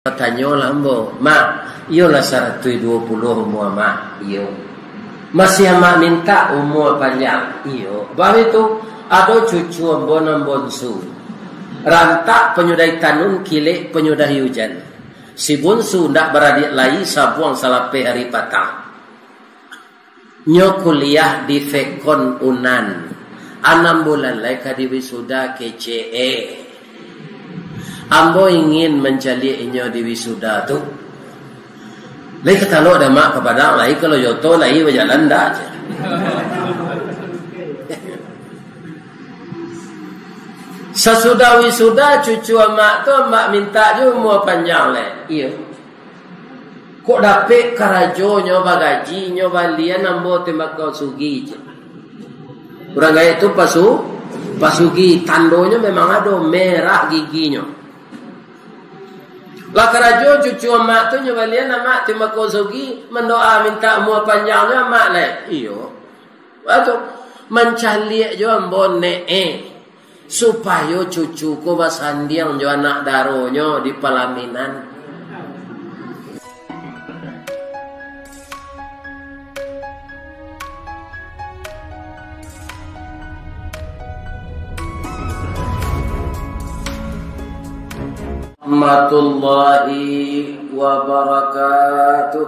Tanyo lambo, mak, iyo lah 120 umur mak, iyo. Masih mak minta umur panjang, iyo. Baru itu ada cucu ambon su. Rantak penyudai tanun kilik penyudai hujan. Si bunsu ndak beradik lagi sabuang salape hari patang. Nyo kuliah di Fekon Unan. 6 bulan lagi di wisuda KCE. Ambo ingin mencari inyo di wisuda tu. Lai kata lo ada mak kepada lai kalau yoto lai berjalan dah aja. Sesudah wisuda cucu mak tu mak minta je umur panjang le. Iyo. Kok dapet karajo nyoba gaji nyoba lian ambo tembak kau sugi je. Orang gaya itu pasugi tandonya memang ada merah giginya. Lah karajo cucu mak tu nyoba lian mak tembak kau sugi mendoa minta umur panjangnya mak le. Iyo. Waktu mencari je ambo supaya cucuku basandiang jo anak daronyo di pelaminan. Warahmatullahi wabarakatuh.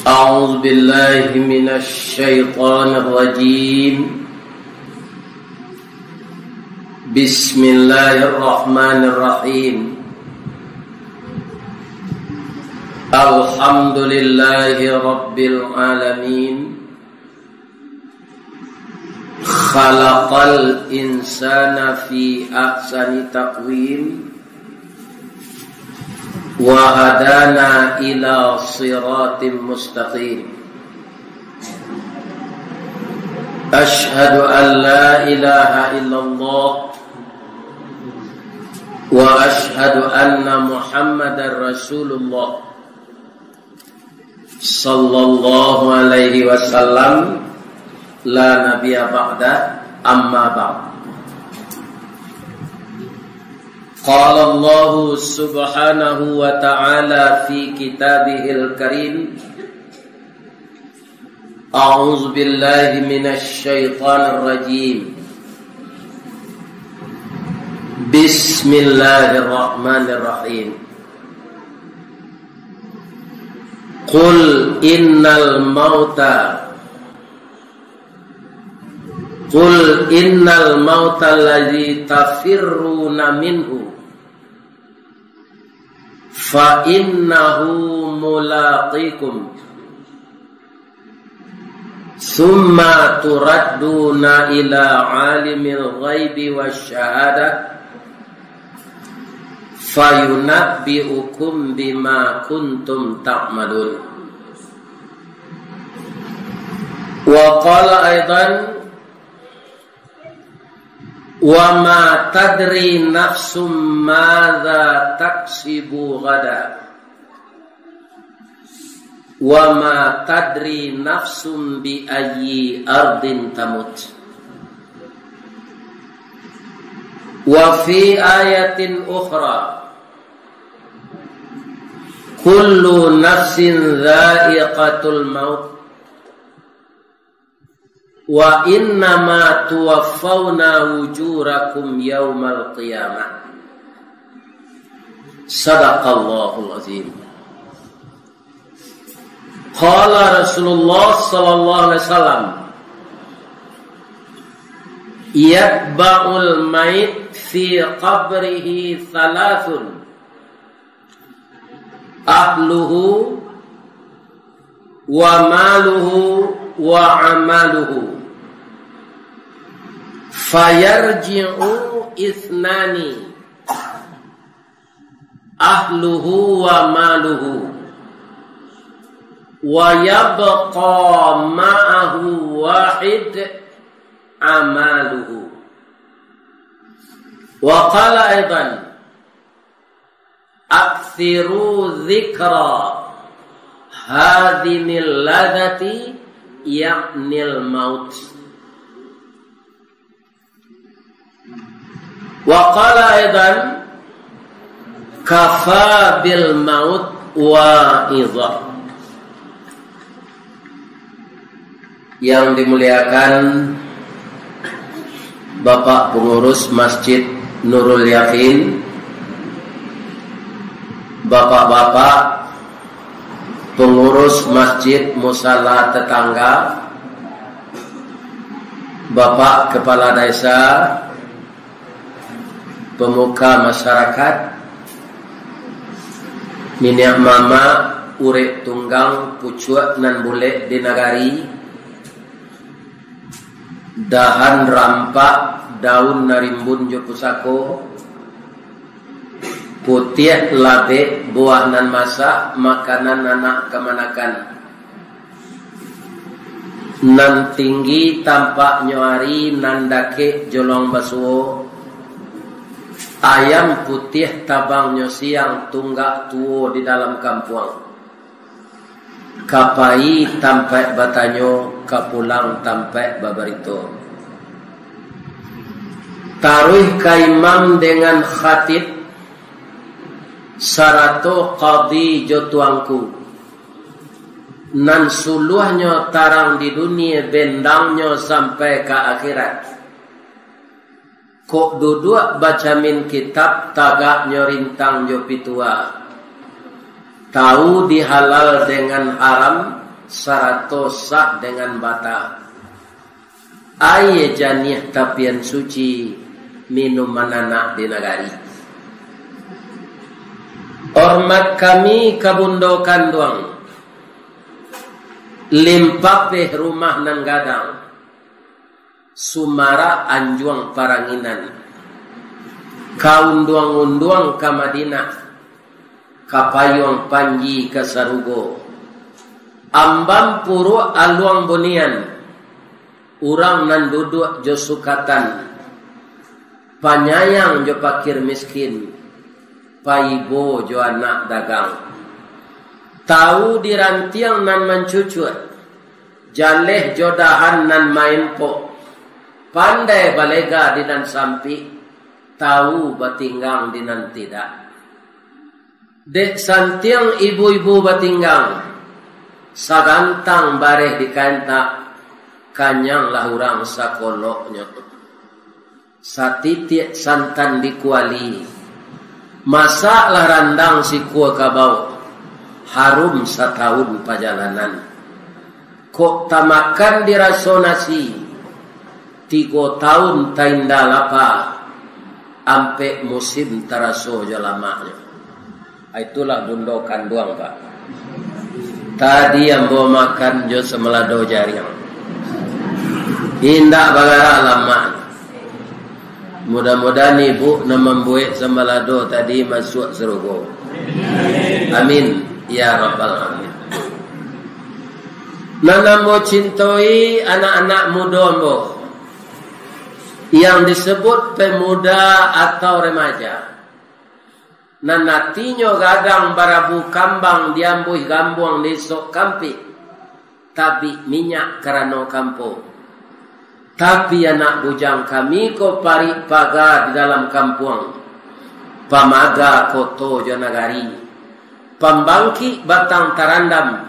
أعوذ بالله من الشيطان الرجيم بسم الله الرحمن الرحيم الحمد لله رب العالمين خلق الإنسان في أحسن تقويم وهدانا إلى صراط مستقيم أشهد أن لا إله إلا الله وأشهد أن محمد رسول الله صلى الله عليه وسلم لا نبي بعده أما بعد قال الله سبحانه وتعالى في كتابه الكريم أعوذ بالله من الشيطان الرجيم بسم الله الرحمن الرحيم قل إن الموت الذي تفرون منه فإنه ملاقيكم ثم تردون إلى عالم الغيب والشهادة فينبئكم بما كنتم تعملون. وقال أيضا وَمَا تَدْرِي نَفْسٌ مَاذَا تَكْسِبُ غَدًا وَمَا تَدْرِي نَفْسٌ بِأَيِّ أَرْضٍ تَمُوتُ. وَفِي آيَةٍ أُخْرَى كُلُّ نَفْسٍ ذَائِقَةُ الْمَوْتِ wa innama tuwaffawna ujurakum yaumal qiyamah. Sadaqallahul azim. Qala Rasulullah sallallahu alaihi wasallam yatba'ul mayit fi qabrihi thalathun ahluhu wa maluhu wa amaluhu fayarji'u ithnani ahluhu wa maluhu wa yabqa ma'ahu wahid amaluhu. Wa qala aidan akthiru dzikra hadhimil ladati ya'nil maut. Wa qala aidan kafa bil maut wa'idha. Yang dimuliakan Bapak pengurus Masjid Nurul Yakin, bapak-bapak pengurus Masjid Musala Tetangga, Bapak Kepala Desa, pemuka masyarakat, minyak mama urip tunggang pucuak nan bule di nagari, dahan rampak daun narimbun jo pusako, putih labe buah nan masak makanan anak kemanakan, nan tinggi tampak nyuari nan dake jolong basuo, ayam putih tabang nyosiang tunggak tuo di dalam kampung, kapai tampai batanyo kapulang tampai babarito, taruh kaimam dengan khatib sarato qadi jotuangku, nan suluhnya tarang di dunia bendangnya sampai ke akhirat. Kok duduk bacamin kitab tagaknya rintang jo pitua, tahu dihalal dengan haram sarato sah dengan bata. Aye janih tapian suci minum anak di nagari. Hormat kami kabundokan doang, limpapeh rumah nan gadang, sumara anjuang paranginan, kaunduang-unduang ka Madinah, kapayuang panji ka Sarugo, ambam puro aluang bonian, urang nan duduk jo sukatan, panyayang jo pakir miskin, paibo jo anak dagang, tahu dirantiang nan mencucut, jaleh jodahan nan main po, pandai balega di nan sampi, tahu batinggang di nan tidak. Dek santiang ibu-ibu batinggang, sagantang bareh di kanta, kanyang lahurang sakoloknya, satitik santan di kuali, masalah randang si kuah kabau, harum setahun perjalanan. Kok tamakan dirasonasi 3 tahun tainda lapa, ampe musim taraso jalamanya. Itulah bundokan doang Pak. Tadi yang bawa makan jo semelado jariang, indah bagara lama. Mudah-mudahan ibu membuat semelado tadi masuk surga. Amin ya rabbal alamin. Nana mo cintoi anak-anak muda mo yang disebut pemuda atau remaja. Nanatinya gadang barabu kambang diambuh gambuang desok kampi, tapi minyak karano kampo. Tapi anak bujang kami ko pari paga di dalam kampung, pamaga koto jonagari, pambangki batang tarandam,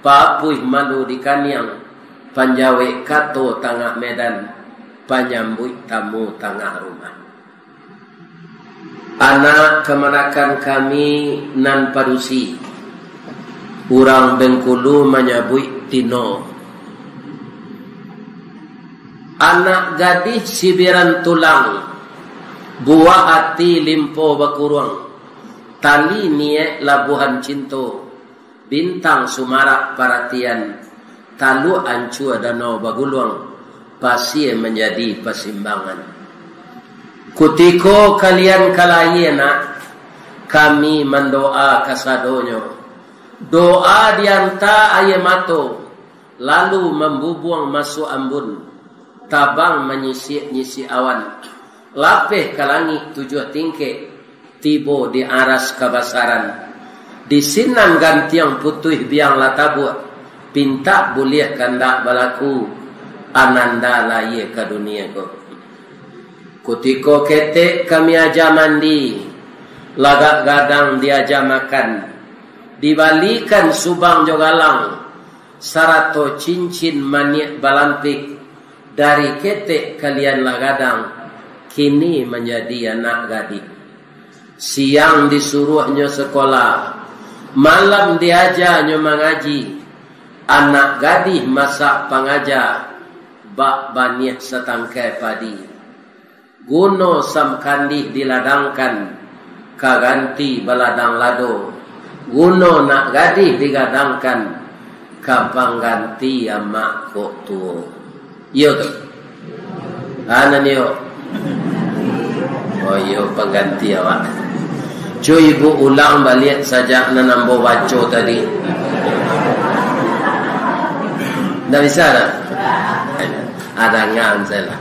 papuih malu di kanyang, panjawe kato tengah medan, panyambut tamu tengah rumah. Anak kemanakan kami nan padusi, urang Bengkulu menyabut tino. Anak gadis sibiran tulang, buah hati limpo bakurung, tali niek labuhan cinto, bintang sumarak paratian, talu ancua danau baguluang, pasie menjadi pasimbangan. Kutiko kalian kalayena, kami mendoa kasadonyo, doa dianta ayemato, lalu membubuang masuk ambun, tabang menyisi awan, lapeh ke langit 7 tingke, tibo di aras kabasaran, di sinan gantiang putih biang latabut, pinta buliah kandak balaku, ananda laye ke dunia ko. Kutiko ketek kami aja mandi, lagak gadang diaja makan, dibalikan subang jogalang, sarato cincin maniak balantik, dari ketek kalian lagadang, kini menjadi anak gadis. Siang disuruhnya sekolah, malam diajarnya mengaji, anak gadis masak pangaja, bak banyak setangkai padi. Guno sam kandih diladangkan, kaganti baladang lado. Guno nak gadih digadangkan, kapang ganti amak kok tuo. Iyo tu. Ana niyo. Oh iyo pengganti awak. Cuy ibu ulang balik saja nanambo baco tadi. Nggak bisa lah. Ada ngan saya lah.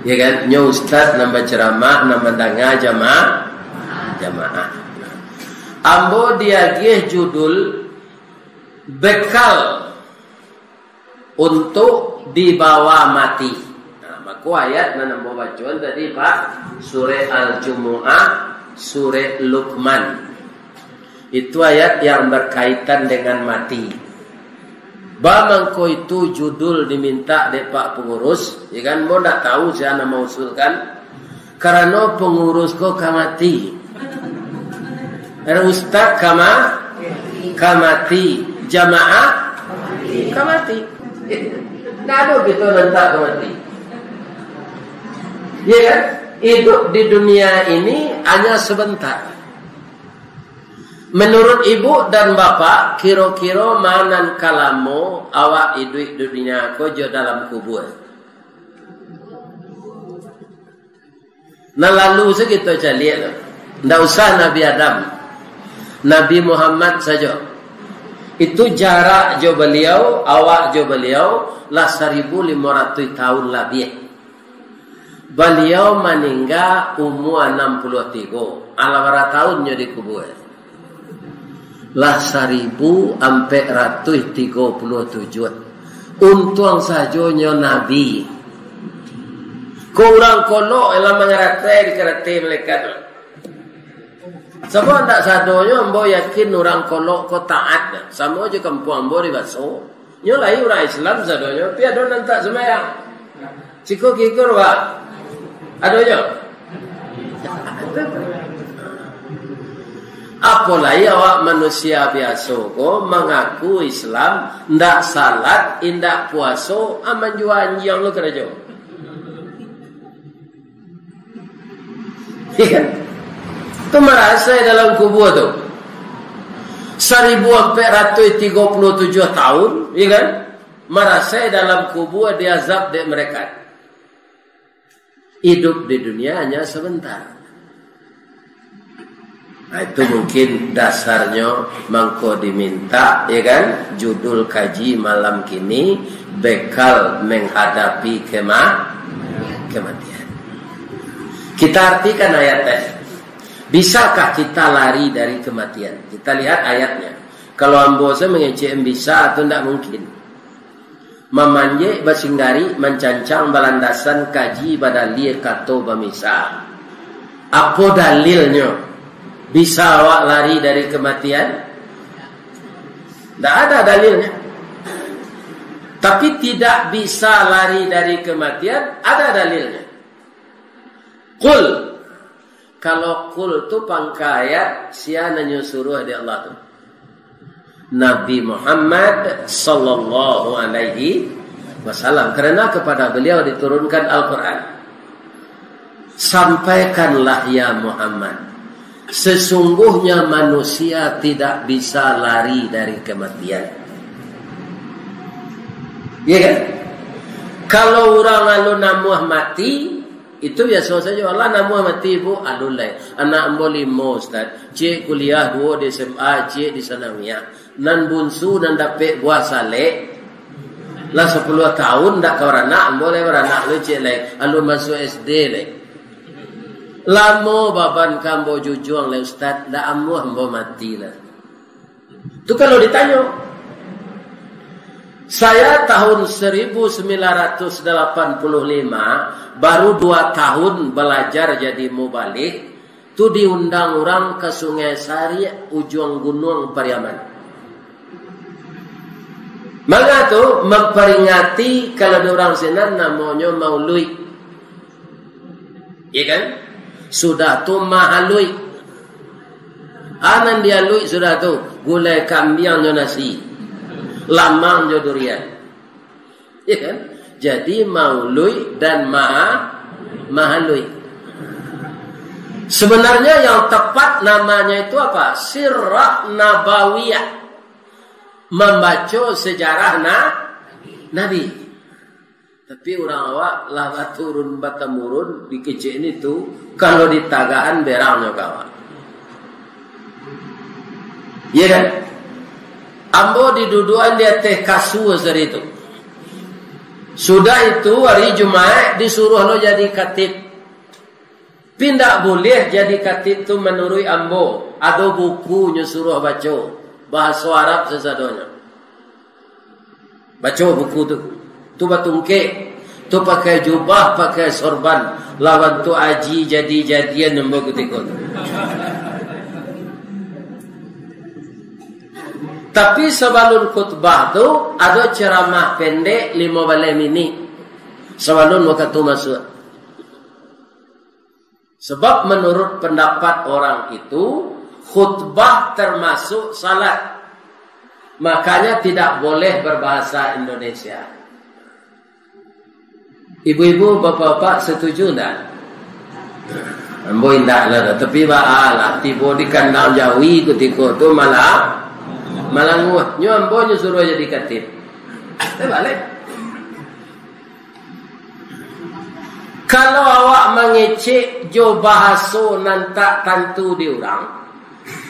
Ya kan, nyo ustaz nambah ceramah, nambah danga jamaah. Ambo diagih judul bekal untuk dibawa mati. Nah, maku ayat nambah bacaan tadi Pak, surah Al-Jumu'ah, surah Luqman. Itu ayat yang berkaitan dengan mati. Bamangko itu judul diminta dek Pak pengurus, ya kan? Mau tak tahu saya nak mausulkan, karena pengurus kok kamati, ustaz kamati, jamaah kamati. Nado gitu nanti kamati. Ya kan? Hidup di dunia ini hanya sebentar. Menurut ibu dan bapak, kira-kira manan kalamu awak hidup di dunia kojo dalam kubur. Nah lalu segitu aja lihat. Tidak usah Nabi Adam, Nabi Muhammad saja. Itu jarak jo beliau, awak jo beliau lah 1500 tahun lebih. Beliau meninggal umur 63. Ala tahunnya di kubur. Lah 1437. Untung sajonya Nabi. Kurang kolok elah mengerate dikerate malaikat. Sebab tak sadonya ambo yakin orang kolok ko taat. Sama aja kampung ambo di baso. Nyo lai orang Islam sadonya piado nantak semayang. Ciko kikir wa. Adonya. Apalagi awak manusia biasa ko mengaku Islam, ndak salat, indak puasa, aman jua anjing lo kerja. Ikan, tu merasa dalam kubur tu 1437 tahun, ikan, merasa dalam kubur diazab dek mereka. Hidup di dunia hanya sebentar. Nah, itu mungkin dasarnya mangko diminta, ya kan? Judul kaji malam kini bekal menghadapi kematian. Kita artikan ayatnya. Bisakah kita lari dari kematian? Kita lihat ayatnya. Kalau ambosa mengecek bisa atau tidak mungkin. Memanje basinggari mencancang balandasan kaji badali kato bamisa. Apa dalilnya? Bisa awak lari dari kematian? Tidak ada dalilnya. Tapi tidak bisa lari dari kematian, ada dalilnya. Qul. Kalau qul itu pangkayat siana nyusuruh di Allah tu. Nabi Muhammad sallallahu alaihi wasallam. Karena kepada beliau diturunkan Al-Quran. Sampaikanlah ya Muhammad. Sesungguhnya manusia tidak bisa lari dari kematian. Ya kan? Kalau orang lalu namuah mati, itu biasa saja. Allah namuah mati ibu, adulai. Anak ambo 5 Ustaz. Cik kuliah 2 di SMA, cik di Sanawiyah. Nan bunsu dan dapat buah saleh. Lah 10 tahun dak kawaranak, ambo le beranak lu cik le. Alu masuk SD le. Lamo baban kambo jujuang le Ustaz, dak amuh ambo mati lah. Tu kalau ditanya Saya tahun 1985 baru 2 tahun belajar jadi mubalik, tu diundang orang ke Sungai Sari, ujung gunung Pariaman. Maka tu memperingati kalau orang sana namanya Maulid. Ya kan? Sudah tu mahalui. Anan dia lui sudah tu gulai kambing jo nasi. Lamang jo durian. Ya kan? Jadi Maulid dan mahalui. Sebenarnya yang tepat namanya itu apa? Sirah Nabawiyah. Membaca sejarah Nabi. Tapi orang awak lah turun batamurun di kecil itu kalau di tagaan berangnya kawan. Ya kan? Ambo diduduan dia teh kasu hari itu. Sudah itu hari Jumat disuruh lo jadi khatib. Pindah boleh jadi khatib tu menurut ambo. Ada buku nyuruh baca. Bahasa Arab sesadonya. Baca buku tu. Tu batungke. Tu pakai jubah, pakai sorban. Lawan tu aji jadi-jadian yang begitu. Tapi sebelum khutbah tu ada ceramah pendek 15 minit. Sebelum waktu tu masuk. Sebab menurut pendapat orang itu khutbah termasuk salat. Makanya tidak boleh berbahasa Indonesia. Ibu-ibu, bapak-bapak setuju tak? Ambo indah lah. Tapi baalah. Tiba di kandang Jawi ketika tu malah nguah. Nyo ambo suruh jadi khatib. Balik. Kalau awak mengecek jo bahasa nantak tantu di orang,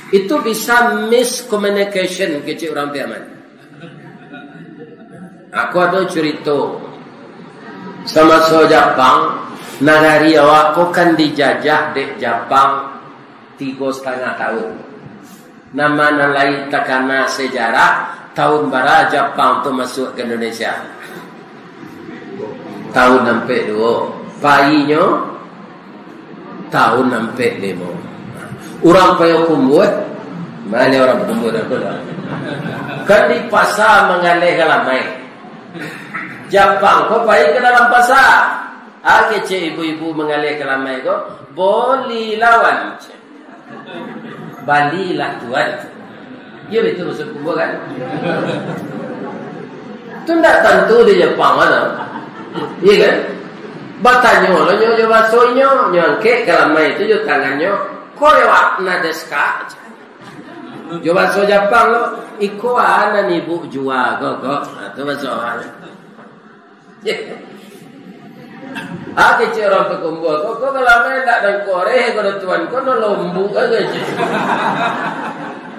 itu bisa miscommunication kecil orang Piaman. Aku ada cerita sama so Jepang, nagari awak ko kan dijajah dek Jepang 3,5 tahun. Nama nalai takana sejarah tahun bara Jepang tu masuk ke Indonesia. Tahun 62. Painya tahun 65. Orang payah kumbut, mana orang kumbut aku dah. Kan di pasar mengalih kalamai. Jepang kau pergi ke dalam pasar. Kecil ibu-ibu mengalih kalamai kau boleh lawan. Balilah tuan. Ya betul masuk kumbut kan? Itu tak tentu di Jepang mana? Iya kan? Batanyo lo nyo basoinyo nyangke kalamai itu jo tangannya korewa nadeska. Jo baso Jepang lo iko ana ni bu jua go itu baso ana. Kecil orang pekumbul kok kalamai tak dan kore ko tuan ko no lombu aja.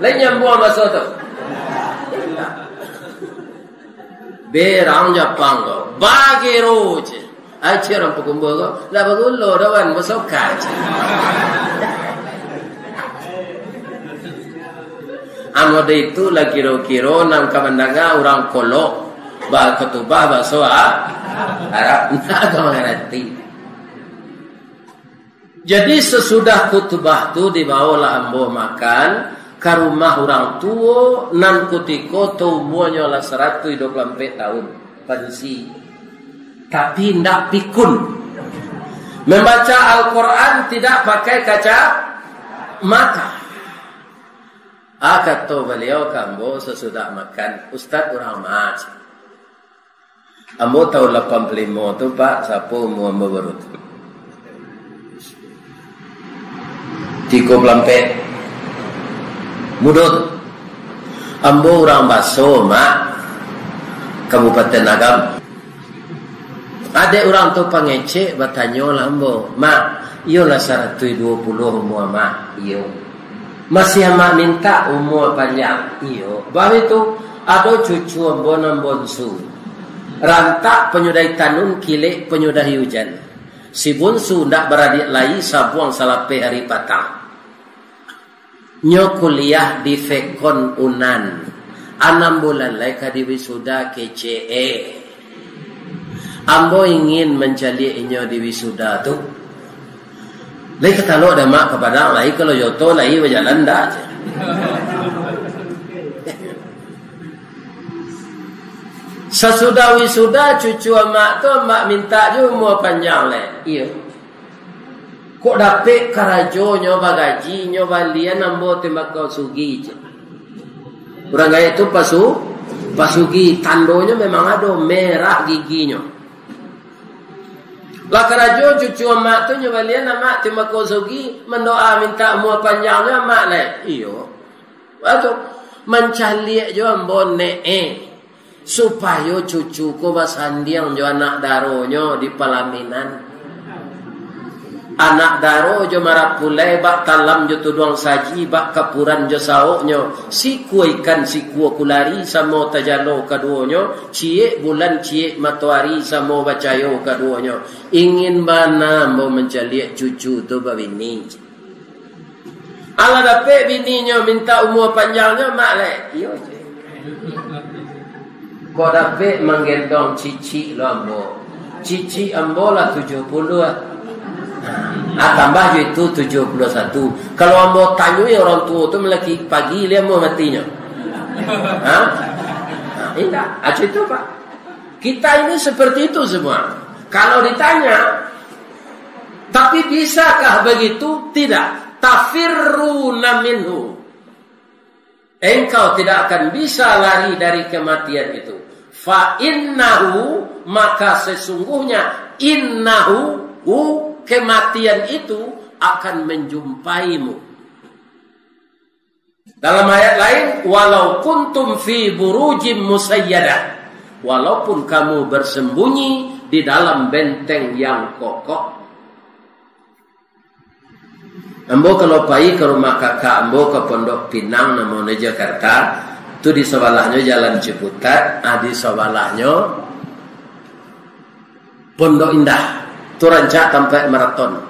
Lain nyambu baso tu. Berang Jepang ko bagero je. Aci orang pekumbul kau, lah bagulo rawan masuk kaca. Amode itu lagi kiro-kiro nang kamandanga orang kolok, bah ketubah bahasa Arab, nak kau mengerti. Jadi sesudah khutbah tu dibawalah ambo makan ke rumah orang tua nan kutiko tu umurnya lah 124 tahun pensi. Tapi tidak pikun. Membaca Al-Quran tidak pakai kaca mata. Kata beliau kambo sesudah makan. Ustaz orang mat. Ambo tahun 85 tu pak. Siapa umur ambo baru tu? 34. Mudut. Ambo orang Baso mak. Kabupaten Agam. Ada orang tu pangecek bertanya lah ambo, mak, iyo lah 120 umur mak, iyo. Masih mak minta umur panjang, iyo. Bahawa itu ada cucu ambo nan bonsu. Rantak penyudai tanun kilek penyudai hujan. Si bonsu ndak beradik lagi sabuang salape hari patang. Nyo kuliah di Fekon Unan. 6 bulan lagi di wisuda KCE. Ambo ingin mencari inyo di wisuda tu. Lai kata lo ada mak kepadang, lai kalau yoto lai berjalan dah je. Sesudah wisuda cucu mak tu mak minta je umur panjang le. Iya. Kok dapet karajo nyoba gaji nyoba lian ambo tembakau sugi je. Orang gaya itu pasugi tandonya memang ada merah giginya. Lah karajo cucu mak tu nyoba lian mak tembakau sugi mendoa minta umur panjangnya mak le. Iya. Waktu mencari je ambo supaya cucuku basandiang jo anak daronyo di pelaminan. Anak daro jo marap pulai bak talam jo tuduang saji bak kapuran jo saoknyo siku ikan siku kulari samo tajalo kaduonyo cie bulan cie matuari samo bacayo kaduonyo ingin bana mau mencari cucu tu babini. Ala dapat bininya minta umur panjangnya mak le. Iyo je. Kau dapat menggendong cici lo ambo. Cici ambo lah 70 tambah je itu 71. Kalau ambo tanyui orang tua tu melaki pagi dia mau matinya. Tidak, aja itu pak. Kita ini seperti itu semua. Kalau ditanya, tapi bisakah begitu? Tidak. Tafirruna minhu. Engkau tidak akan bisa lari dari kematian itu. Fa innahu, maka sesungguhnya innahu kematian itu akan menjumpaimu. Dalam ayat lain, walau kuntum fi burujim musayyadah, walaupun kamu bersembunyi di dalam benteng yang kokoh. Ambo kalau pai ke rumah kakak ambo ke Pondok Pinang namanya Jakarta. Itu di sebelahnya Jalan Ciputat, di sebelahnya Pondok Indah. Itu rancak sampai maraton.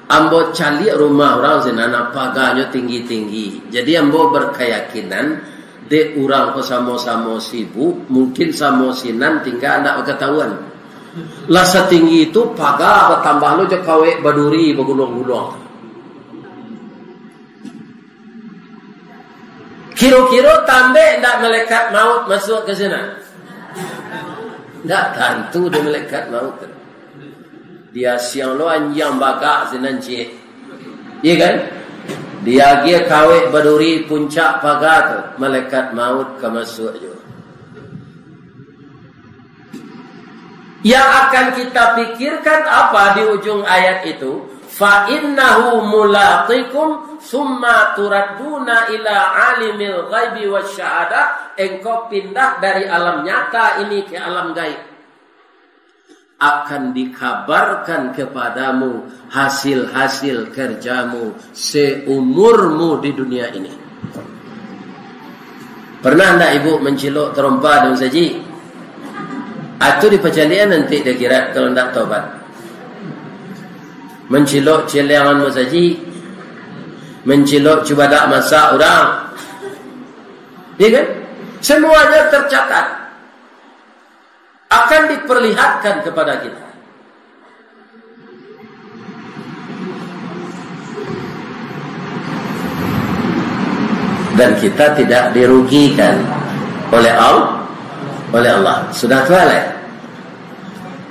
Ambo cari rumah orang zinana paganya tinggi-tinggi. Jadi ambo berkeyakinan de orang ko samo-samo sibuk, mungkin samo sinan tinggal anda ketahuan. Lah setinggi itu pagar bertambah lo je kawe baduri begulung-gulung. Kira-kira tambah tak malaikat maut masuk ke sana? Tak tentu dia malaikat maut. Dia siang lo anjang bagak sinan cik. Iya kan? Dia dia kawek baduri puncak pagar tu. Malaikat maut ke masuk juga. Yang akan kita pikirkan apa di ujung ayat itu? Fa innahu mulaqikum summa turadduna ila alimil ghaibi wasyahadah. Engkau pindah dari alam nyata ini ke alam gaib. Akan dikabarkan kepadamu hasil-hasil kerjamu seumurmu di dunia ini. Pernah anda ibu mencilok terompa dan saji? Itu di perjalian nanti dia kira kalau tidak tobat. Mencilok cilangan masaji, mencilok cuba tak masak orang, ya kan? Semuanya tercatat, akan diperlihatkan kepada kita. Dan kita tidak dirugikan oleh Allah. Sudah tua lah.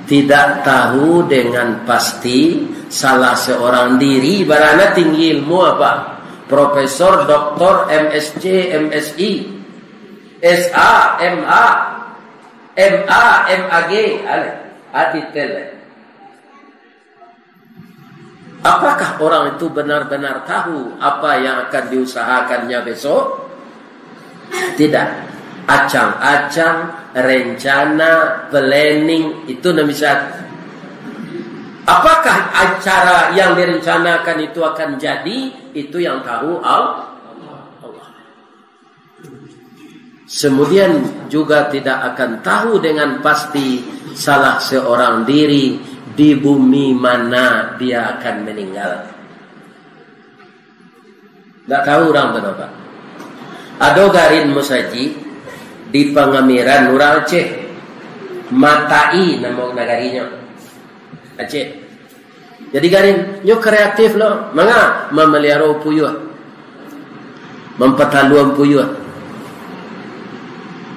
Tidak tahu dengan pasti salah seorang diri barana tinggi ilmu apa? Profesor, doktor, MSc, MSI, SA, MA, MA, MAG, aditel. Apakah orang itu benar-benar tahu apa yang akan diusahakannya besok? Tidak. Acang-acang, rencana, planning, itu namanya. Apakah acara yang direncanakan itu akan jadi? Itu yang tahu Allah. Kemudian juga tidak akan tahu dengan pasti salah seorang diri di bumi mana dia akan meninggal. Tidak tahu orang kenapa. Ado garin musaji di pengamiran Nurang Aceh. Matai nama nagarinya Aceh. Jadi garin nyo kreatif lo, manga memelihara puyuh, mempetaluan puyuh.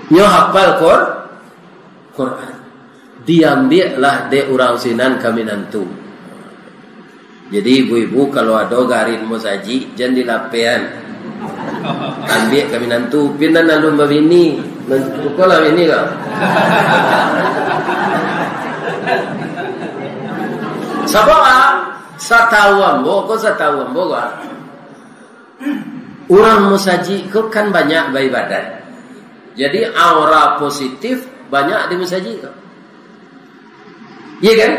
Nyo hafal Quran. Diambillah de urang sinan kami nantu. Jadi ibu-ibu kalau ada garin musaji jangan dilapean. Ambil kami nantu pinan lalu membini. Mentukolah ini kau. Sabah satawam bo Orang musaji kau kan banyak beribadat. Jadi aura positif banyak di musaji kau. Iya kan?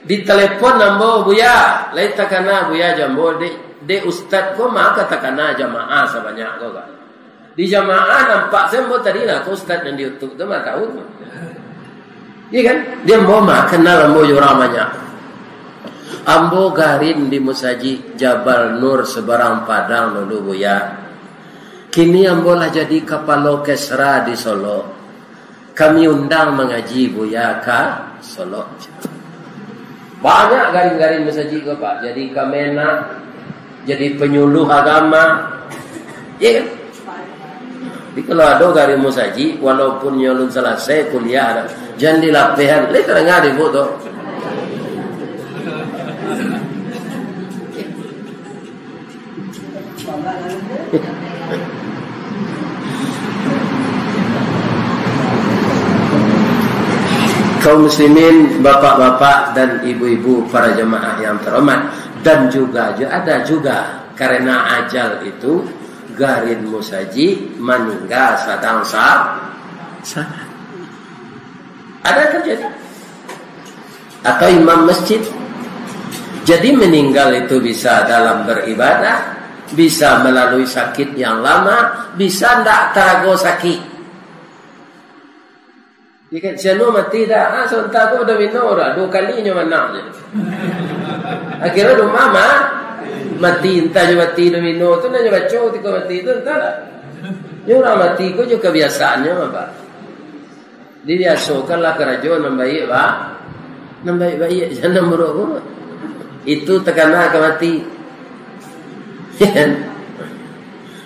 Di telepon nambo buya, lain takana buya jambo de ustad ko maka takana jamaah sebanyak ko kan. Di jamaah nampak sembo tadi lah ko ustad yang di YouTube tu mah tahu. Iya kan? Dia mau kenal ambo orang banyak. Ambo garin di musaji Jabal Nur sebarang Padang dulu buya. Kini ambo lah jadi kepala orkestra di Solo. Kami undang mengaji buya ke Solo. Banyak garing-garing musaji ko Pak. Jadi kamena, jadi penyuluh agama. Ya kan? Jadi kalau ada garing musaji, walaupun nyolong selesai kuliah, jangan dilapehan. Lihat tengah di foto. Kaum muslimin, bapak-bapak dan ibu-ibu para jemaah yang terhormat, dan juga ada juga karena ajal itu garin musaji meninggal sedang salat. Ada terjadi. Atau imam masjid. Jadi meninggal itu bisa dalam beribadah, bisa melalui sakit yang lama, bisa tidak terago sakit. Jika janu mati dah, sontak aku dah minum dah 2 kali nyo menang je. Akhirnya do mama mati entah je mati do minum tu nyo baca tiko mati tu entah dah. Nyo orang mati ko jo kebiasaannya apa. Dia biasakanlah kerajaan membaik ba. Membaik-baik jangan buruk-buruk. Itu tekanan ke mati.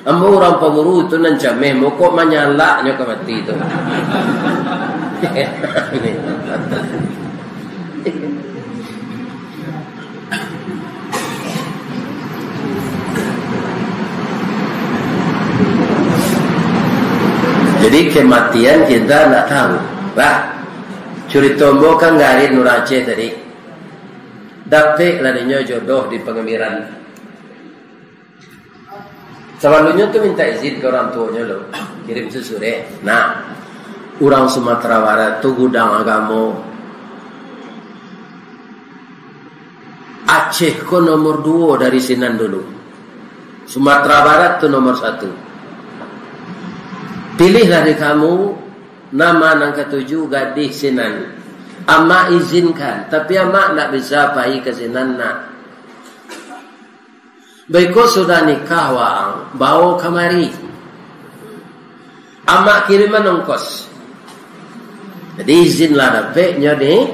Ambo orang pemuru itu nan jameh mokok menyala nyo ke mati tu. Jadi kematian kita tidak tahu. Bah, curi tombo kan garin Nurang Aceh tadi. Dapet ladinya jodoh di pengemiran. Selalunya tu minta izin ke orang tuanya lo, kirim susure. Nah, orang Sumatera Barat tu gudang agama. Aceh ko nomor 2 dari Sinan dulu. Sumatera Barat tu nomor 1. Pilih dari kamu nama yang ke-7 gadis Sinan. Ama izinkan, tapi ama tak bisa pergi ke Sinan nak. Baikku sudah nikah waang, bawa kamari. Ama kiriman ongkos. Jadi izinlah dapetnya di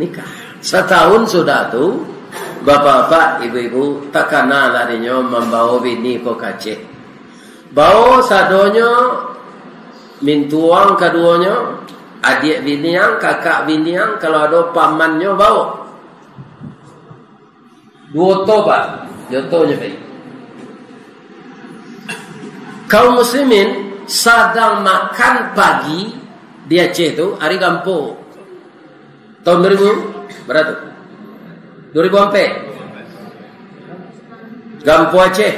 nikah. Setahun sudah tu, bapak-bapak, ibu-ibu takana larinya membawa bini ke Aceh. Bawa sadonyo mintuang keduanya, adik biniang, kakak biniang, kalau ada pamannya bawa. 2 tobat, jotonya baik. Kaum muslimin sedang makan pagi di Aceh tu hari Gampo. Tahun 2000 berapa? 2004. Gampo Aceh.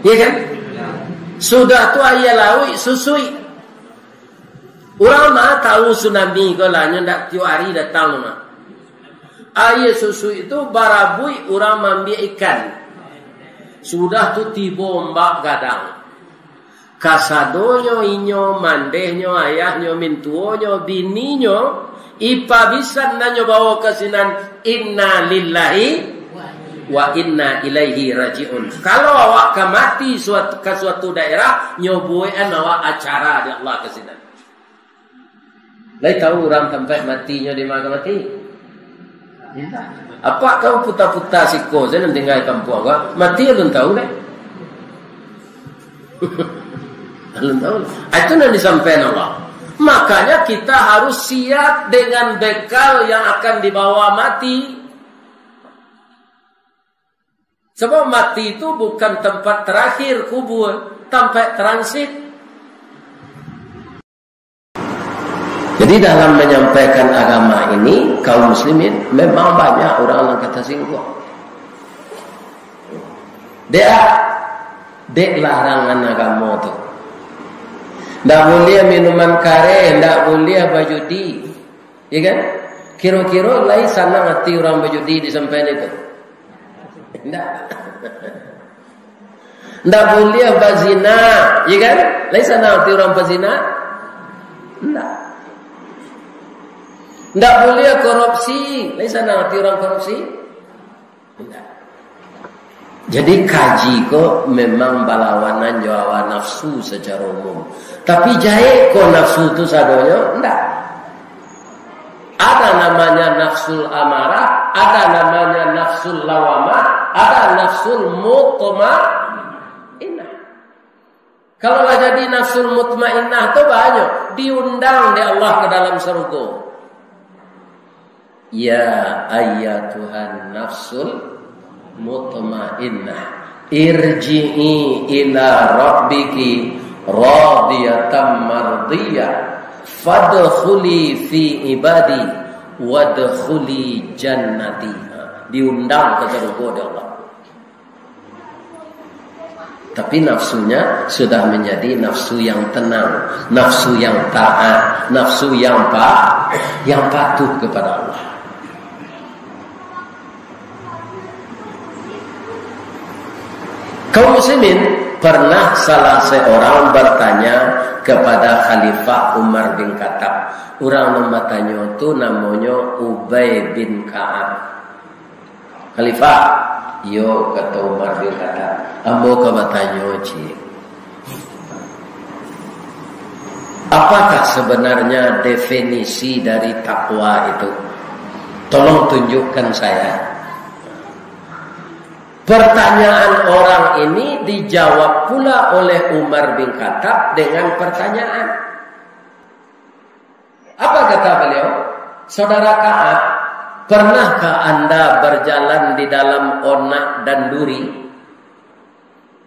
Iya kan? Sudah tu ayah lawi susui. Orang mah tahu tsunami golanya ndak tiap hari datang mah. Ayah susui itu barabui orang ambil ikan. Sudah tu tiba ombak gadang. Kasadonyo inyo mandehnya ayahnya mintuonyo bininyo ipa bisa nanyo bawa ke Sinan inna lillahi wa inna ilaihi rajiun. Kalau awak mati ke suatu daerah, nyoboyan awak acara di Allah ke sini. Lai tahu orang tempat matinya di mana mati? Apa kau puta-puta siko saya nanti tinggal kampung awak mati belum tahu deh. Belum tahu. Itu yang disampaikan Allah. Makanya kita harus siap dengan bekal yang akan dibawa mati. Sebab mati itu bukan tempat terakhir kubur, tempat transit. Jadi dalam menyampaikan agama ini, kaum muslimin memang banyak orang yang kata singgung. Dek larangan agama itu. Tidak boleh minuman kare, tidak boleh berjudi. Ya kan? Kira-kira lain sana hati orang berjudi di sampaian itu. Tidak. Tidak boleh berzina. Ya kan? Lain sana hati orang berzina. Tidak. Tidak boleh korupsi. Lain sana hati orang korupsi. Tidak. Jadi kaji kok memang balawanan jawa nafsu secara umum. Tapi jahit kok nafsu itu sadonya? Enggak. Ada namanya nafsul amarah, ada namanya nafsul lawamah, ada nafsul mutmainnah. Kalau jadi nafsul mutmainnah itu banyak. Diundang di Allah ke dalam surga. Ya ayyatuhan nafsul mutmainnah irji'i ila rabbiki radiyatan mardiyah fadkhuli fi ibadi wadkhuli jannati. Diundang ke surga oleh Allah. Tapi nafsunya sudah menjadi nafsu yang tenang, nafsu yang taat, nafsu yang patuh kepada Allah. Kaum muslimin, pernah salah seorang bertanya kepada Khalifah Umar bin Khattab. Orang yang bertanya itu namanya Ubay bin Ka'ab. Khalifah, yo kata Umar bin Khattab, ambo ka bertanya cik. Apakah sebenarnya definisi dari takwa itu? Tolong tunjukkan saya. Pertanyaan orang ini dijawab pula oleh Umar bin Khattab dengan pertanyaan. Apa kata beliau? Saudara Ka'ab, pernahkah Anda berjalan di dalam onak dan duri?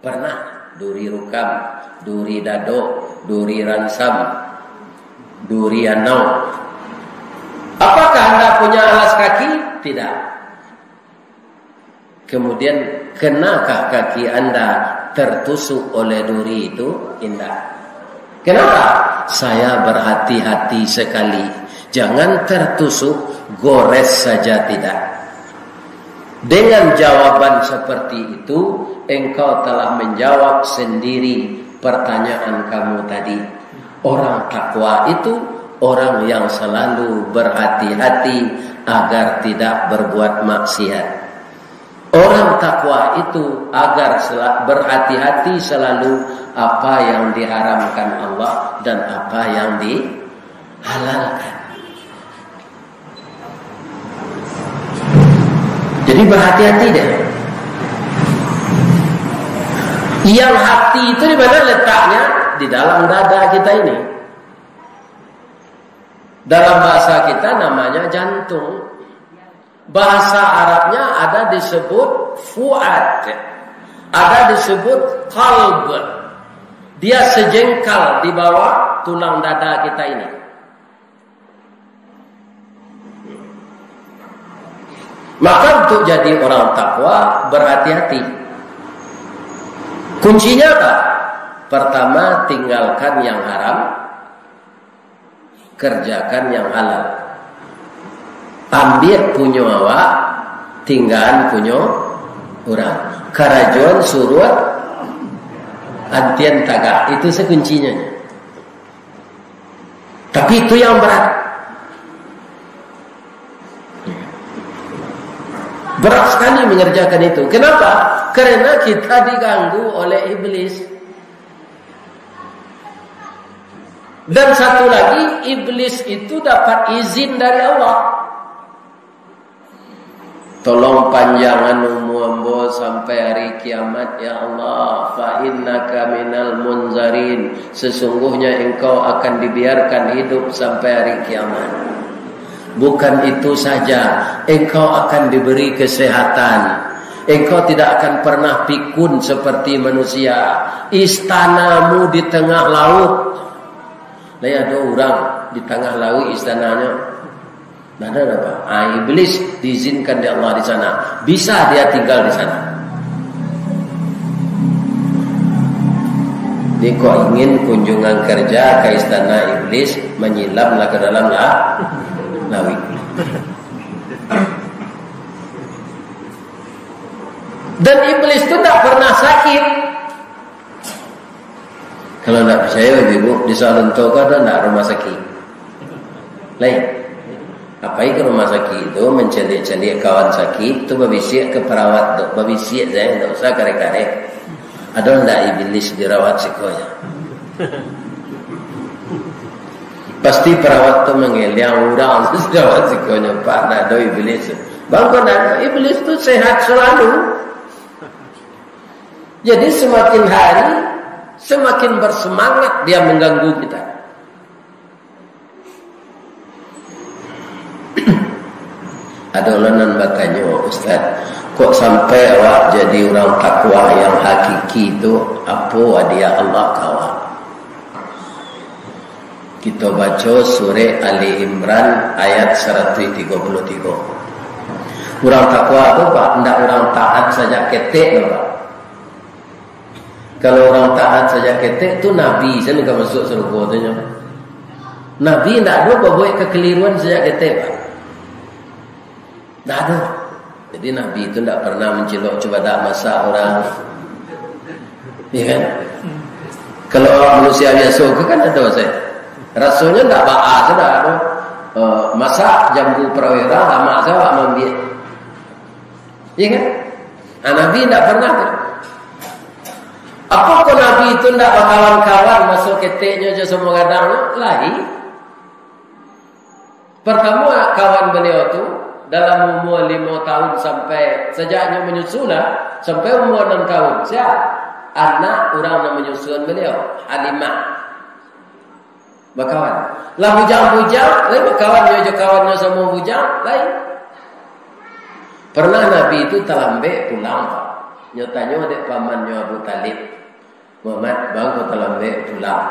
Pernah. Duri rukam, duri dado, duri ransam, duri anau. Apakah Anda punya alas kaki? Tidak. Kemudian, kenakah kaki Anda tertusuk oleh duri itu? Tidak. Kenapa? Saya berhati-hati sekali. Jangan tertusuk, gores saja tidak. Dengan jawaban seperti itu, engkau telah menjawab sendiri pertanyaan kamu tadi. Orang takwa itu orang yang selalu berhati-hati agar tidak berbuat maksiat. Orang takwa itu agar berhati-hati selalu apa yang diharamkan Allah dan apa yang dihalalkan. Jadi berhati-hati deh. Yang hati itu di mana letaknya? Di dalam dada kita ini. Dalam bahasa kita namanya jantung. Bahasa Arabnya ada disebut fuad, ada disebut qalb. Dia sejengkal di bawah tulang dada kita ini. Maka untuk jadi orang takwa berhati-hati. Kuncinya apa? Pertama, tinggalkan yang haram, kerjakan yang halal. Ambil punya awak, tinggalan punya orang. Karajon surut antian tagak. Itu sekuncinya. Tapi itu yang berat. Berat sekali mengerjakan itu. Kenapa? Karena kita diganggu oleh iblis. Dan satu lagi, iblis itu dapat izin dari Allah. Tolong panjangan umur sampai hari kiamat ya Allah. Fa innaka minal munzarin. Sesungguhnya engkau akan dibiarkan hidup sampai hari kiamat. Bukan itu saja, engkau akan diberi kesehatan. Engkau tidak akan pernah pikun seperti manusia. Istanamu di tengah laut. Lah ada orang di tengah laut istananya. Nah, ada apa? Iblis diizinkan oleh Allah di sana. Bisa dia tinggal di sana. Dia kok ingin kunjungan kerja ke istana iblis, menyilamlah ke dalam laut. Dan iblis itu tak pernah sakit. Kalau tak percaya ibu, di Salontoka ada tak rumah sakit? Lain. Apa ke rumah sakit itu mencari-cari kawan sakit itu babisik ke perawat tu, babisik saya tidak usah kare-kare. Ada ndak iblis dirawat sikonya? Pasti perawat tu mengeleng orang dirawat sikonya, Pak nak ada iblis. Bangko nak iblis tu sehat selalu. Jadi semakin hari semakin bersemangat dia mengganggu kita. Ada orang bertanya, Ustaz, kok sampai awak jadi orang takwa yang hakiki itu apa dia Allah kawan? Kita baca surah Ali Imran ayat 133. Orang takwa itu Pak, tidak orang taat saja ketek, Pak. Kalau orang taat saja ketek itu Nabi, saya tidak masuk surga tu. Nabi tidak ada buat kekeliruan saja ketek, Pak. Tak ada. Jadi Nabi itu tidak pernah mencelok coba tak masak orang. Ya kan? Kalau manusia biasa kan ada saya. Rasanya tak ba'a sudah ada. Masak jambu prawira lama saya ambil. Ya kan? Nabi tidak pernah. Apakah Nabi itu tidak kawan-kawan masuk keteknya je semua kadang lagi? Pertama kawan beliau tu dalam umur 5 tahun sampai sejaknya menyusulah sampai umur 6 tahun. Siapa? Anak orang yang menyusun beliau, Halimah. Berkawan. Lah bujang-bujang, lain berkawan dia kawannya sama bujang, lain. Pernah Nabi itu terlambat pulang. Nyatanya adik pamannya Abu Talib. Muhammad bang kau terlambat pulang.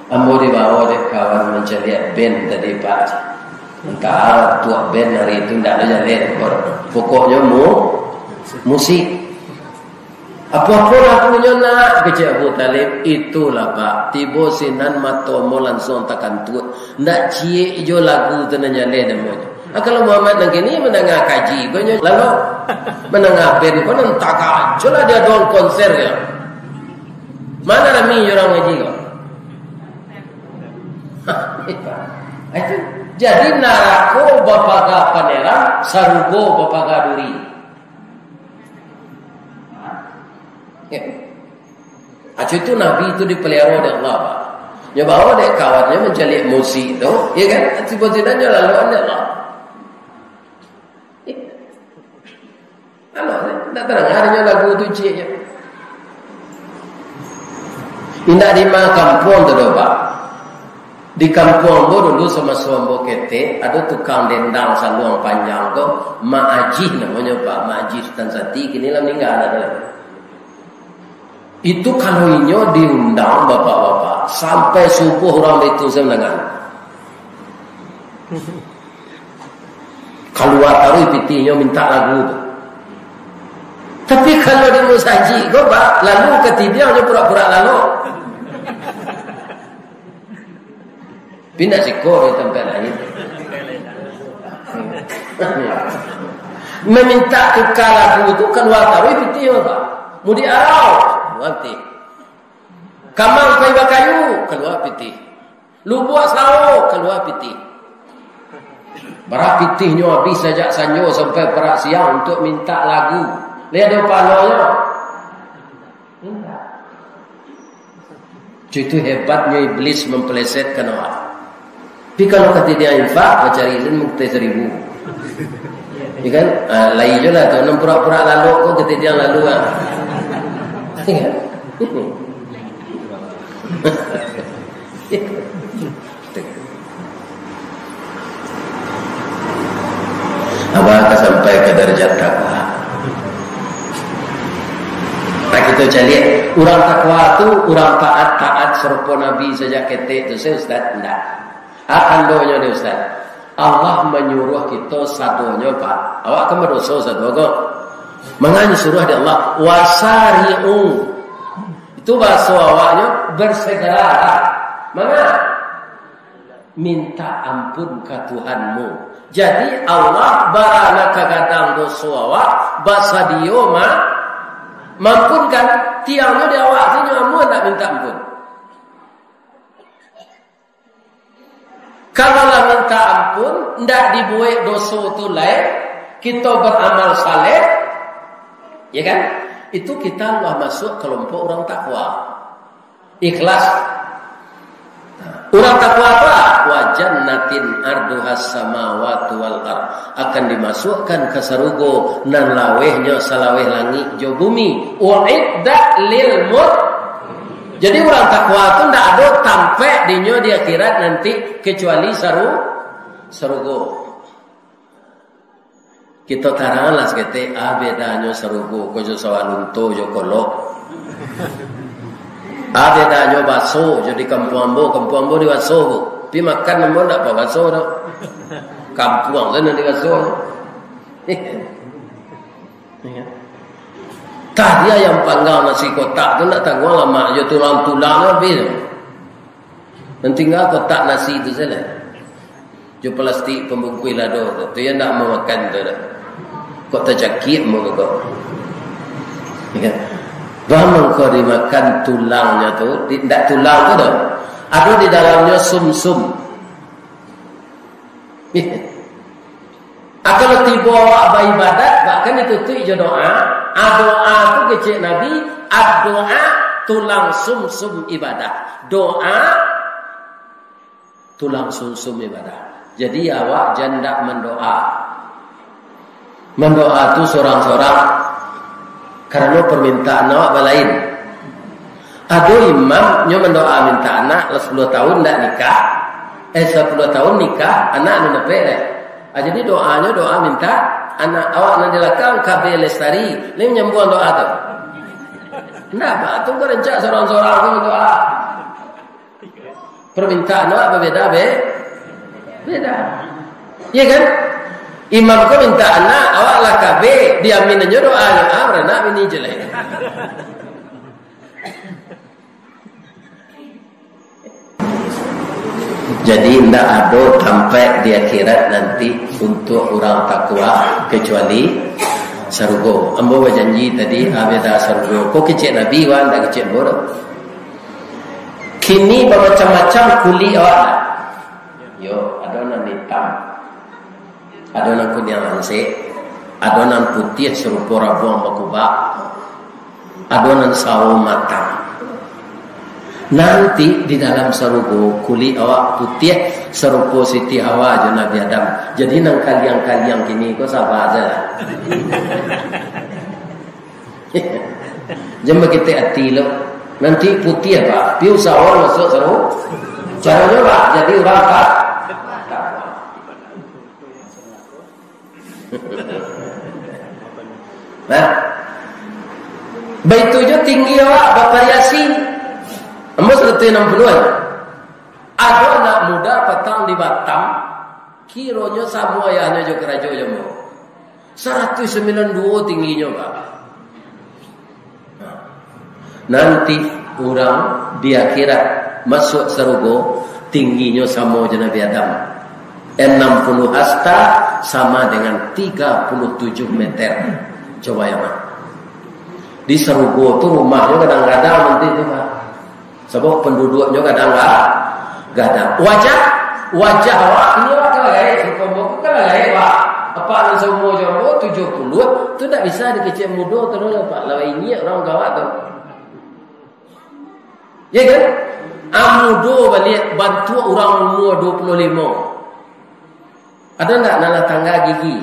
Ambo dibawa dek kawan mencari ben tadi Pak. Entah tuak band hari itu tidak ada jalan. Pokoknya musik. Apa-apa lagunya nak kecil Abu Talib. Itulah Pak. Tiba sinan matomo langsung takkan tuak. Tidak cie jo lagu itu nak jalan namanya. Kalau Muhammad lagi ni menengah kaji, lalu menengah band pun entah kaji lah dia doang konser ya. Mana rami orang ngaji kau? Itu. Jadi narako bapaga panera, sarugo bapaga duri. Acu itu Nabi itu dipelihara oleh Allah, Pak. Ya bawa dek kawannya mencari musik tu, ya kan? Tiba-tiba dia lalu oleh Allah. Allah, tak terdengarnya lagu tu ciknya. Indah di mana kampung tu Pak. Di kampung gua dulu sama Sombo Kete ada tukang dendang saluang panjang tu Ma'ajih namanya Pak Ma'ajih Tansati kini lah meninggal ada. Itu kalau inyo diundang bapak-bapak sampai subuh orang itu saya mendengar. Keluar taruh pitinya minta lagu tu. Tapi kalau di musaji gua Pak lalu ketidiannya pura-pura lalu. Pindah sikor di tempat lain. Meminta tukar lagu itu keluar taruh piti Pak. Mudi arau keluar piti. Kamang kayu kayu keluar piti. Lubuak sawo keluar piti. Barang pitihnya habis sejak sanyo sampai perak siang untuk minta lagu. Lihat ada palonya. Itu hebatnya iblis mempelesetkan orang. Tapi kalau kata dia infak, cari izin mukti 1000. Ya kan? Lain je lah tu. Nam pura-pura lalu kau kata dia lalu lah. Ya kan? Abang sampai ke darjat takwa. Nah kita cari orang takwa tu orang taat serupa Nabi saja ketik tu saya Ustaz tidak. Akan doanya ni Ustaz. Allah menyuruh kita sadonya Pak. Awak kan berdosa sado kok. Mengani suruh di Allah wasari'u. Itu bahasa awaknya bersegeralah. Mana? Minta ampun ke Tuhanmu. Jadi Allah barana kagadang dosa awak basa dia mampunkan tiangnya di awak tu nyamun nak minta ampun. Kalau lah minta ampun ndak dibuat dosa tu lain, kita beramal saleh, ya kan? Itu kita lah masuk kelompok orang takwa. Ikhlas. Orang takwa apa? Wa jannatin arduhas samawati wal ard, akan dimasukkan ke surga nan lawehnya salaweh langit jo bumi. Uiddat lil mut. Jadi orang takwa itu ndak ada tampe dinyo di akhirat nanti kecuali surga. Kita taranganlah sekete bedanya surga ko jo sawalunto jo kolok. Bedanya baso jadi kampung ambo di baso. Pi makan ambo ndak apa baso dah. Kampung sana di baso. Tah dia yang panggang nasi kotak tu nak tanggung lama je tulang-tulang habis. Nanti tinggal kotak nasi tu saja. Jo plastik pembungkus lado tu yang nak makan tu dah. Kok terjakit mu kok. Ya. Bang kau dimakan tulangnya tu, tidak tulang tu dah. Ada di dalamnya sum-sum. Kalau tiba awak beribadat, bahkan itu tu je doa. Doa tu kecil Nabi, doa tulang sum-sum ibadah. Doa tulang sum-sum ibadah. Jadi awak jandak mendoa. Mendoa tu seorang-seorang karena permintaan awak lain. Ada imam nyo mendoa minta anak 10 tahun ndak nikah. 10 tahun nikah, anak nu nepe. Jadi doanya doa minta anak awak nan dilakang KB lestari. Ni menyambung doa tu. Ndak apa tu kerencak seorang-seorang tu doa. Permintaan awak berbeda beda. Ya kan? Imam kau minta anak, awak lah KB, diamin aja doanya, anak ini jelek. Jadi tidak ada sampai di akhirat nanti untuk orang takwa kecuali surga. Ambo berjanji tadi ada surga. Kau kecil Nabi wan dah kecil bodoh. Kini bermacam-macam kulit awak. Yo, ada nan hitam. Ada nan kuning langsik, ada nan putih serupa rabuang bakubak, ada nan sawo matang. Nanti di dalam surga kulit awak putih serupa Siti Hawa je Nabi Adam. Jadi nang kaliang-kaliang kini kau sabar aja. Jangan kita hati lo. Nanti putih apa? Piu sawo masuk surga. Caranya apa? Jadi orang tak. Nah, baitu je tinggi awak bervariasi. 160-an. Ada anak muda petang di Batam, kironya sama ayahnya jo kerajo je mo. 192 tingginya Pak. Nanti orang di akhirat masuk surga tingginya sama je Nabi Adam. 60 hasta sama dengan 37 meter. Coba ya Pak. Di surga tu rumahnya kadang-kadang nanti tu Pak. Sebab penduduknya kadang-kadang wajah awak ini awak lah gaya sukombo kan lah gaya pak. Apa yang semua jombo 70 tu tak bisa dikecil muda terus pak. Lawan ini orang gawat tu. Ya kan? Amudo balik bantu orang umur 25. Ada enggak nala tangga gigi?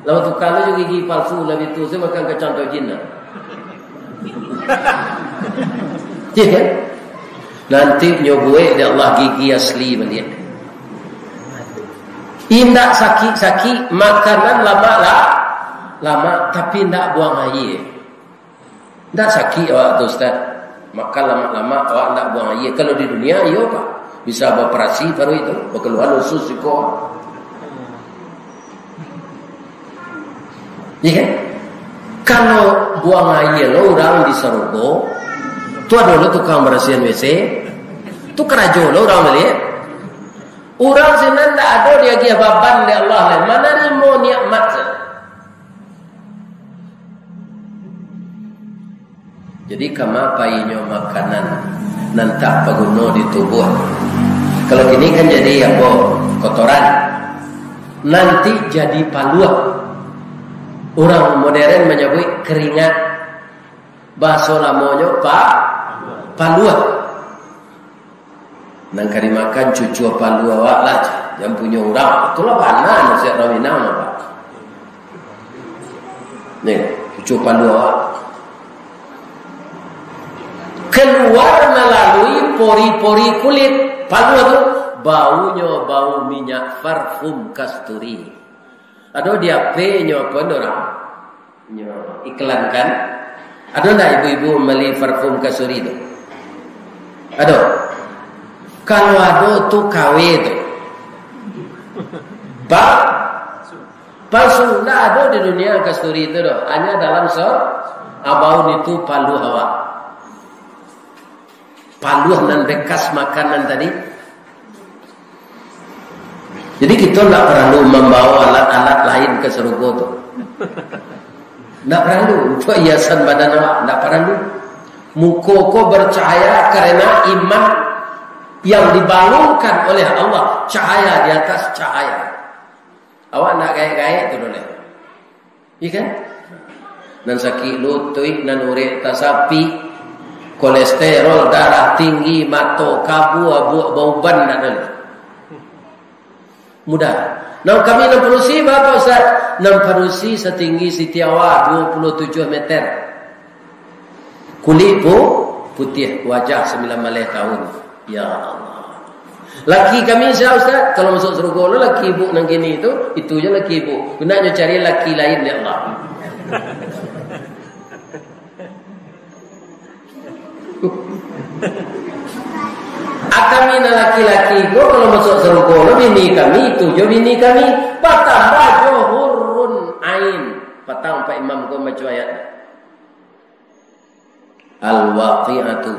Lalu tu kalau juga gigi palsu lebih tu saya makan kacang tojin lah. Ya kan? Nanti nyobuek dia Allah gigi asli balik. Indak sakit-sakit makanan lama tapi indak buang air. Indak sakit awak tu Ustaz. Makan lama-lama awak indak buang air. Kalau di dunia iya pak. Bisa beroperasi baru itu. Berkeluhan usus siko. Ya kan? Kalau buang air lo orang di Sarugo, tu ada lo tukang bersihan WC, tu kerajo lo orang balik. Orang senan tak ada dia dia baban dia Allah lah. Mana ni mau nikmat? Jadi kama payinyo makanan nantak paguno di tubuh. Kalau gini kan jadi apa? Kotoran. Nanti jadi paluah. Orang modern menyebut keringat. Bahasa lamonyo paluah. Nang kari makan cucu paluah awak lah yang punya orang. Itulah mana nasihat rawinang apa? Nih, cucu paluah awak. Keluar melalui pori-pori kulit. Paluah tu baunya bau minyak parfum kasturi. Ada dia P-nya apa orang? Iklan kan? Ada enggak ibu-ibu beli parfum kasturi tu? Ada. Kalau ada tu KW tu. Palsu tak ada di dunia kasturi itu doh. Hanya dalam abaun itu palu hawa. Paluh dan bekas makanan tadi. Jadi kita tak perlu membawa alat-alat lain ke Sarugo tu. Tak perlu. Untuk hiasan badan awak. Tak perlu. Mukoko bercahaya karena iman yang dibangunkan oleh Allah, cahaya di atas cahaya. Awak nak gaya-gaya tu boleh. Iya kan? Nan sakit lutut, nan urik tasapi, kolesterol darah tinggi, mato kabu, bau ban nak ada. Mudah. Nan kami nan perusi berapa Ustaz? Nan perusi setinggi Siti Awak 27 meter. Kulit putih, wajah 9 tahun. Ya Allah. Laki kami siapa Ustaz? Kalau masuk Sarugo laki ibu nang gini itu je laki ibu. Gunanya cari laki lain ya Allah. Kami na laki-laki ko kalau masuk Sarugo bini kami itu je bini kami. Patambah johurun ain. Patang Pak Imam ko baca ayat. Al-waqi'atu.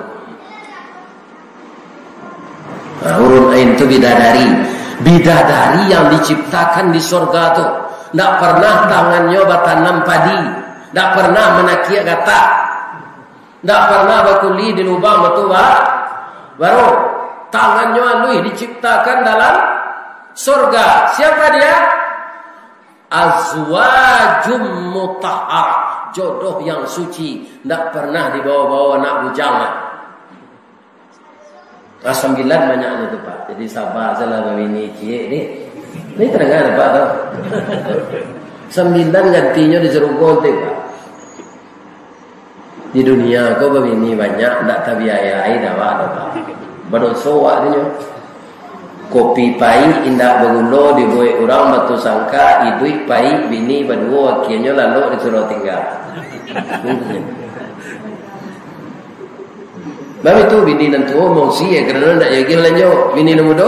Hurun ain itu bidadari. Bidadari yang diciptakan di surga tu. Tak pernah tangannya bertanam padi. Tak pernah menakia gata. Tak pernah berkuli di lubang betul baru tangannya lui diciptakan dalam surga. Siapa dia? Azwajum mutahhar. Jodoh yang suci. Tak pernah dibawa-bawa anak bujang. 9 banyaknya tu Pak. Jadi sabar salah bini cie ni. Ni terdengar Pak tu. 9 gantinya di Sarugo tu Pak. Di dunia kau begini banyak tak tabiayai dawa Pak. Berdoso waktunya. Kopi pai indak bergulo dibuat orang batu sangka idui pai bini berdua akhirnya lalu disuruh tinggal. Baru itu bini nanti mausi kerana nak yakin lanjut bini muda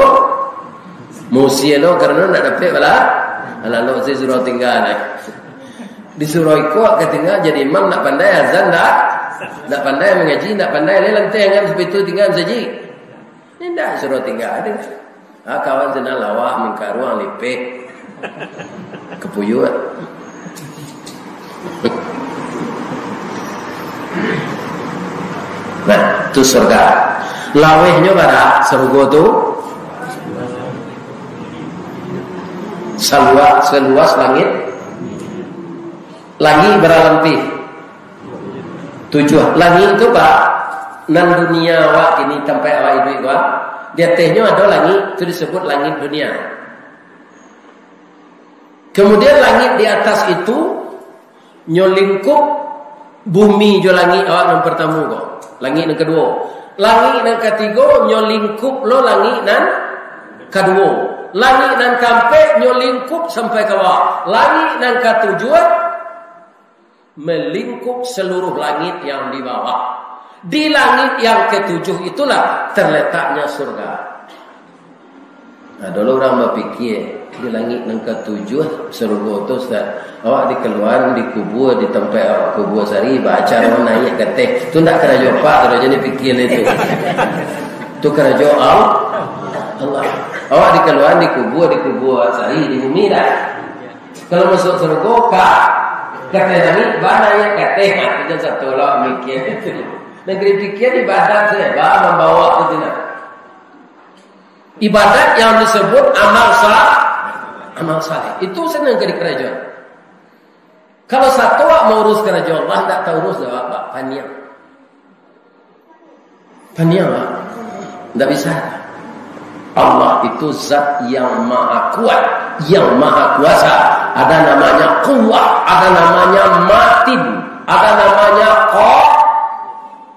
mausi lo kerana nak dapat bala lalu saya suruh tinggal disuruh ikut ketinggal jadi imam nak pandai azan nak pandai mengaji nak pandai lelang tengah seperti itu tinggal saja tidak suruh tinggal ada kawan senang lawak mengka ruang lipik kepuyuan. Nah, itu surga. Lawehnya pada Sarugo tu seluas langit. Langit berapa 7. Langit itu Pak, nan dunia awak kini sampai awak hidup awak. Di atasnya ada langit, itu disebut langit dunia. Kemudian langit di atas itu nyolingkup bumi jo langit awak yang pertama kok. Langit yang kedua. Langit yang ketiga nyolingkup lo langit yang kedua. Langit yang keempat nyolingkup sampai ke bawah. Langit yang ketujuh melingkup seluruh langit yang di bawah. Di langit yang ketujuh itulah terletaknya surga. Nah, dulu orang berpikir di langit yang ketujuh surga itu Ustaz. Awak dikeluaran di kubur, di tempat awak kubur sehari baca orang naik ke teh. Itu tak kena jawab Pak, kalau jadi pikir itu. Itu kena jawab Allah. Awak dikeluaran di kubur sehari di bumi dah. Kalau masuk surga Kak, kata langit banyak kata. Itu satu lah mikir. Negeri pikir ibadat saya, membawa ke tidak. Ibadat yang disebut amal saleh. Itu senang ke di kerajaan. Kalau satu mau urus kerajaan Allah, tak tahu urus dah Pak. Paniang Pak. Tak bisa. Allah itu zat yang maha kuat, yang maha kuasa. Ada namanya kuat, ada namanya matin, ada namanya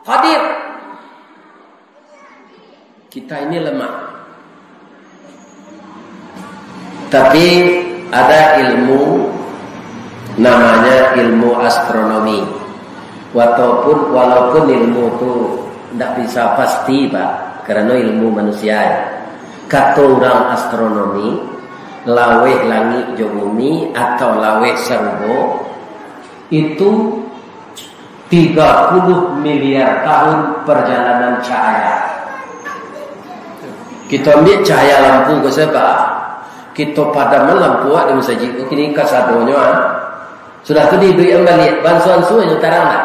qadir. Kita ini lemah. Tapi ada ilmu namanya ilmu astronomi. Walaupun ilmu itu tidak bisa pasti Pak, karena ilmu manusia. Kata orang astronomi, laweh langit jo bumi atau laweh surga itu 30 miliar tahun perjalanan cahaya. Kita ambil cahaya lampu ke siapa? Kita padamkan lampu di masjid. Kini kasadonya sudah tu di yang balik bansuan suanya terang tak?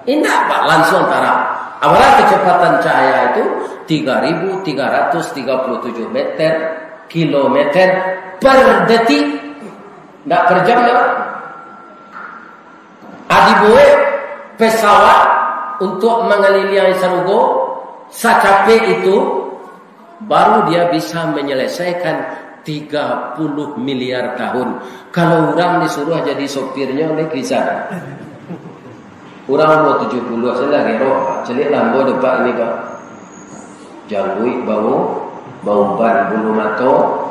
Indah Pak, langsung terang. Apalagi kecepatan cahaya itu 3.337 kilometer per detik, tidak per jam ya. Adibuwe pesawat untuk mengelilingi surga secapek itu baru dia bisa menyelesaikan 30 miliar tahun. Kalau orang disuruh jadi sopirnya oleh kisah. Orang umur 70 saya lagi roh, celik lambo depan ini Pak. Jangui bau ban bulu mato,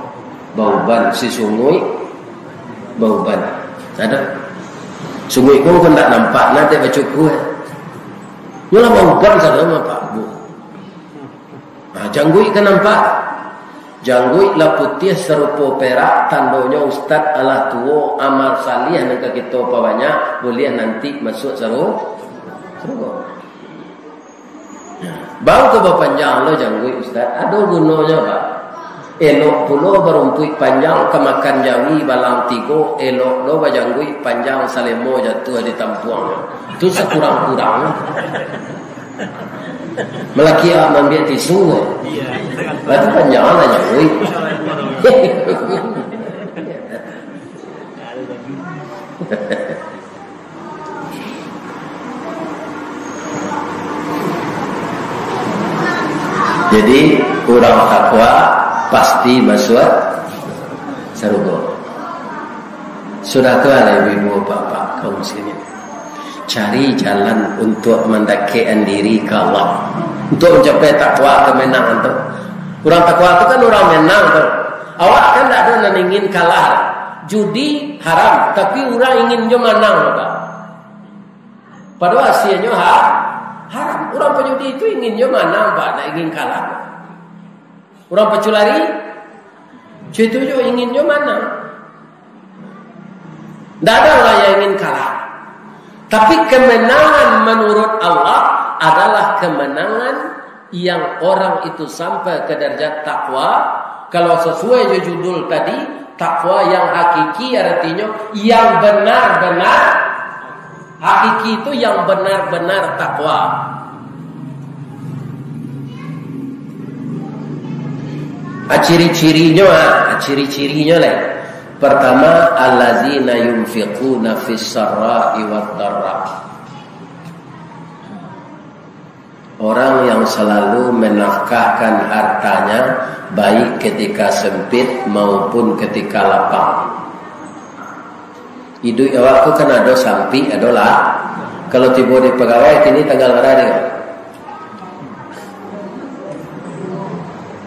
bau ban si sungui, bau ban. Ada sungui kau kan tak nampak nanti baca kue. Mula bau ban sadar Pak Bu. Nah, jangui kan nampak. Jangui lah putih serupa perak, tandanya Ustaz Allah tua amal salih yang kita banyak boleh nanti masuk surga. Bau ke panjang lo jangui Ustaz, ada gunanya Pak. Elok pulau berumpui panjang kemakan jawi balang tigo, elok lo bajangui panjang salemo jatuh di tampuang. Itu sekurang-kurang. Melaki ambil tisu. Berarti panjang lah jangui. Jadi orang takwa pasti masuk surga. Sudah tu ada ibu bapak kaum muslimin. Cari jalan untuk mendekatkan diri ke Allah, untuk mencapai takwa kemenangan tu. Orang takwa itu kan orang menang tu. Awak kan tak ada yang ingin kalah. Judi haram, tapi orang ingin je menang Pak. Padahal hasilnya haram. Orang penjudi itu ingin je menang Pak, tak ingin kalah. Orang peculari itu juga ingin je menang. Tak ada orang yang ingin kalah. Tapi kemenangan menurut Allah adalah kemenangan yang orang itu sampai ke derajat takwa. Kalau sesuai judul tadi, takwa yang hakiki artinya yang benar-benar hakiki itu yang benar-benar takwa. Ciri-cirinya lah. Pertama, alladzina yunfiquna fis sarra'i wad dharra. Orang yang selalu menafkahkan hartanya baik ketika sempit maupun ketika lapang. Hidup awakku kan ada sampi, ada lah. Kalau tiba di pegawai kini tanggal berapa dia?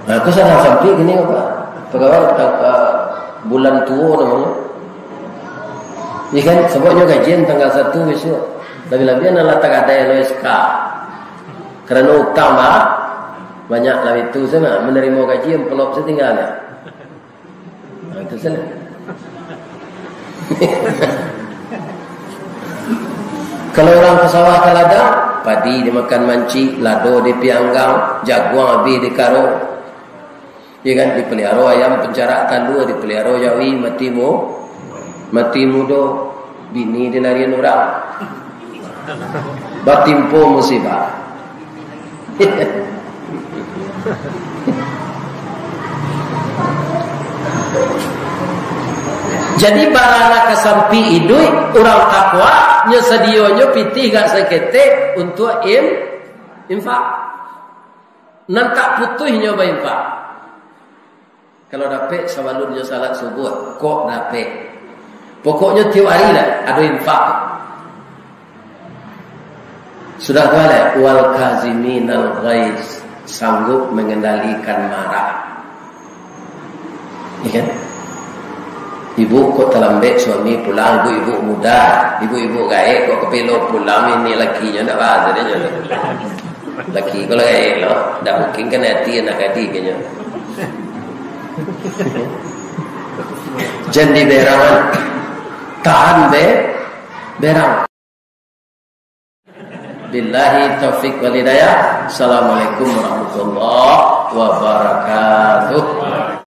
Nah, aku sadar sampi gini apa? Pegawai bulan tua namanya. Ini kan sebabnya gajian tanggal 1 besok. Lebih-lebih adalah tak ada LSK. Kerana utang lah. Banyak lah itu sana menerima gaji yang pelop saya tinggal ya. Nah, itu sana. Kalau orang ke sawah ke ladang, padi dimakan manci, lado di pianggang, jaguang habis di karo. Ya kan, dipelihara ayam pencarak tandu, dipelihara jawi mati mudo, bini dilarian orang. Batimpo musibah. Jadi barana kesampi idui orang takwa nya sedionyo pitih gak sekete untuk infak. Nan tak putuhnya ba infak. Kalau dapat sebelumnya salat subuh, kok dapat. Pokoknya tiap hari lah ada infak. Sudah tahu lah, wal kaziminal ghaiz, sanggup mengendalikan marah. Ya kan? Ibu kok terlambat suami pulang, ibu muda, ibu gaek kok kepelo pulang, ini lakinya tak bahasa dia. Laki kalau gaek loh, tak mungkin kan hati anak adik kayaknya. Jangan diberangan, tahan berang. Billahi taufiq wal hidayah. Assalamualaikum warahmatullahi wabarakatuh.